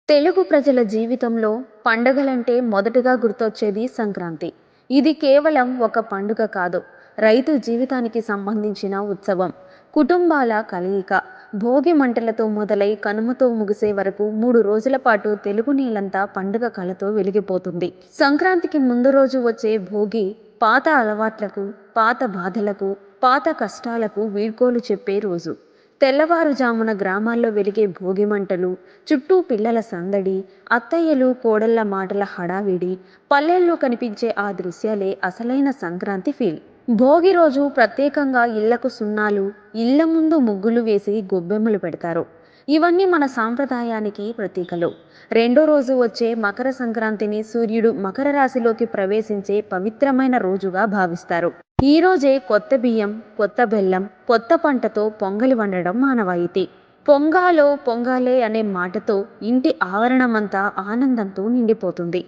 తెలుగు ప్రజల జీవితంలో పండగలంటే మొదటగా గుర్తొచ్చేది సంక్రాంతి. ఇది కేవలం ఒక పండుగ కాదు. రైతు జీవితానికి సంబంధించిన ఉత్సవం. కుటుంబాల కలయిక. భోగి మంటలతో మొదలై కనుమతో ముగిసే వరకు 3 రోజుల పాటు తెలుగు నేలంతా పండుగ కళతో వెలిగిపోతుంది. సంక్రాంతికి ముందు రోజు వచ్చే భోగి పాత అలవాట్లకు, పాత బాధలకు, పాత కష్టాలకు వీడ్కోలు చెప్పే రోజు. తెల్లవారుజామున గ్రామాల్లో వెలిగే భోగి మంటలు, చుట్టూ పిల్లల సందడి, అత్తయ్యలు కోడళ్ల మాటల హడావిడి, పల్లెల్లో కనిపించే ఆ దృశ్యాలే అసలైన సంక్రాంతి ఫీల్. భోగి రోజు ప్రత్యేకంగా ఇళ్లకు సున్నాలు, ఇళ్ల ముందు ముగ్గులు వేసి గొబ్బెమ్మలు పెడతారు. ఇవన్నీ మన సాంప్రదాయానికి ప్రతీకలు. రెండో రోజు వచ్చే మకర సంక్రాంతిని సూర్యుడు మకర రాశిలోకి ప్రవేశించే పవిత్రమైన రోజుగా భావిస్తారు. ఈ రోజే కొత్త బియ్యం, కొత్త బెల్లం, కొత్త పంటతో పొంగలి వండడం ఆనవాయితీ. పొంగాలో పొంగాలే అనే మాటతో ఇంటి ఆవరణమంతా ఆనందంతో నిండిపోతుంది.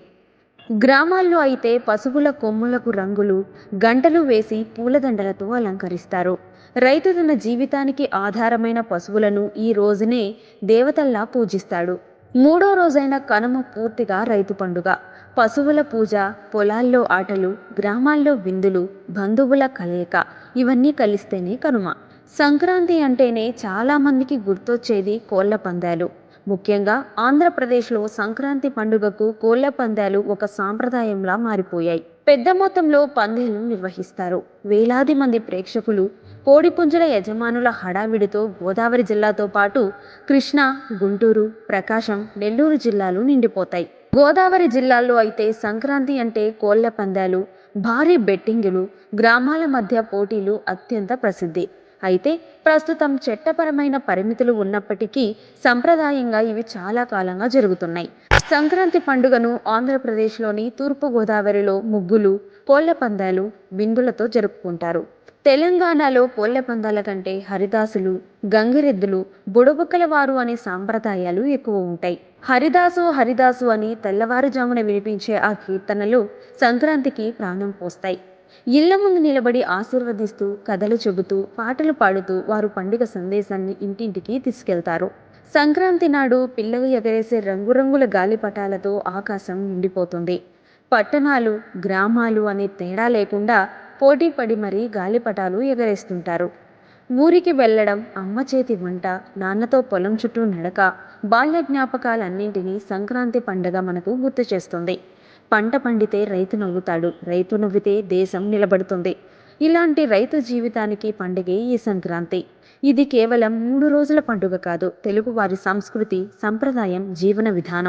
గ్రామాల్లో అయితే పశువుల కొమ్ములకు రంగులు, గంటలు వేసి పూలదండలతో అలంకరిస్తారు. రైతు తన జీవితానికి ఆధారమైన పశువులను ఈ రోజునే దేవతల్లా పూజిస్తాడు. మూడో రోజైన కనుమ పూర్తిగా రైతు పండుగ. పశువుల పూజ, పొలాల్లో ఆటలు, గ్రామాల్లో విందులు, బంధువుల కలయిక ఇవన్నీ కలిస్తేనే కనుమ. సంక్రాంతి అంటేనే చాలా మందికి గుర్తొచ్చేది కోళ్ల పందాలు. ముఖ్యంగా ఆంధ్రప్రదేశ్లో సంక్రాంతి పండుగకు కోళ్ల పందాలు ఒక సాంప్రదాయంలా మారిపోయాయి. పెద్ద మొత్తంలో పందేలు నిర్వహిస్తారు. వేలాది మంది ప్రేక్షకులు, కోడిపుంజుల యజమానుల హడావిడితో గోదావరి జిల్లాతో పాటు కృష్ణా, గుంటూరు, ప్రకాశం, నెల్లూరు జిల్లాలు నిండిపోతాయి. గోదావరి జిల్లాల్లో అయితే సంక్రాంతి అంటే కోళ్ల పందాలు, భారీ బెట్టింగులు, గ్రామాల మధ్య పోటీలు అత్యంత ప్రసిద్ధి. అయితే ప్రస్తుతం చట్టపరమైన పరిమితులు ఉన్నప్పటికీ సంప్రదాయంగా ఇవి చాలా కాలంగా జరుగుతున్నాయి. సంక్రాంతి పండుగను ఆంధ్రప్రదేశ్లోని తూర్పు గోదావరిలో ముగ్గులు, కోళ్ల పందాలు, బిందులతో జరుపుకుంటారు. తెలంగాణలో కోళ్ల పందాల కంటే హరిదాసులు, గంగిరెద్దులు, బుడబుక్కల వారు అనే సాంప్రదాయాలు ఎక్కువ ఉంటాయి. హరిదాసు హరిదాసు అని తెల్లవారుజామున వినిపించే ఆ కీర్తనలు సంక్రాంతికి ప్రాణం పోస్తాయి. ఇళ్ల ముందు నిలబడి ఆశీర్వదిస్తూ, కథలు చెబుతూ, పాటలు పాడుతూ వారు పండుగ సందేశాన్ని ఇంటింటికి తీసుకెళ్తారు. సంక్రాంతి నాడు పిల్లలు ఎగరేసే రంగురంగుల గాలిపటాలతో ఆకాశం నిండిపోతుంది. పట్టణాలు, గ్రామాలు అనే తేడా లేకుండా పోటీపడి మరీ గాలిపటాలు ఎగరేస్తుంటారు. ఊరికి వెళ్ళడం, అమ్మ చేతి వంట, నాన్నతో పొలం చుట్టూ నడక, బాల్య జ్ఞాపకాలన్నింటినీ సంక్రాంతి పండుగ మనకు గుర్తు చేస్తుంది. పంట పండితే రైతు నవ్వుతాడు, రైతు నవ్వితే దేశం నిలబడుతుంది. ఇలాంటి రైతు జీవితానికి పండుగే ఈ సంక్రాంతి. ఇది కేవలం 3 రోజుల పండుగ కాదు, తెలుగువారి సంస్కృతి, సంప్రదాయం, జీవన విధానం.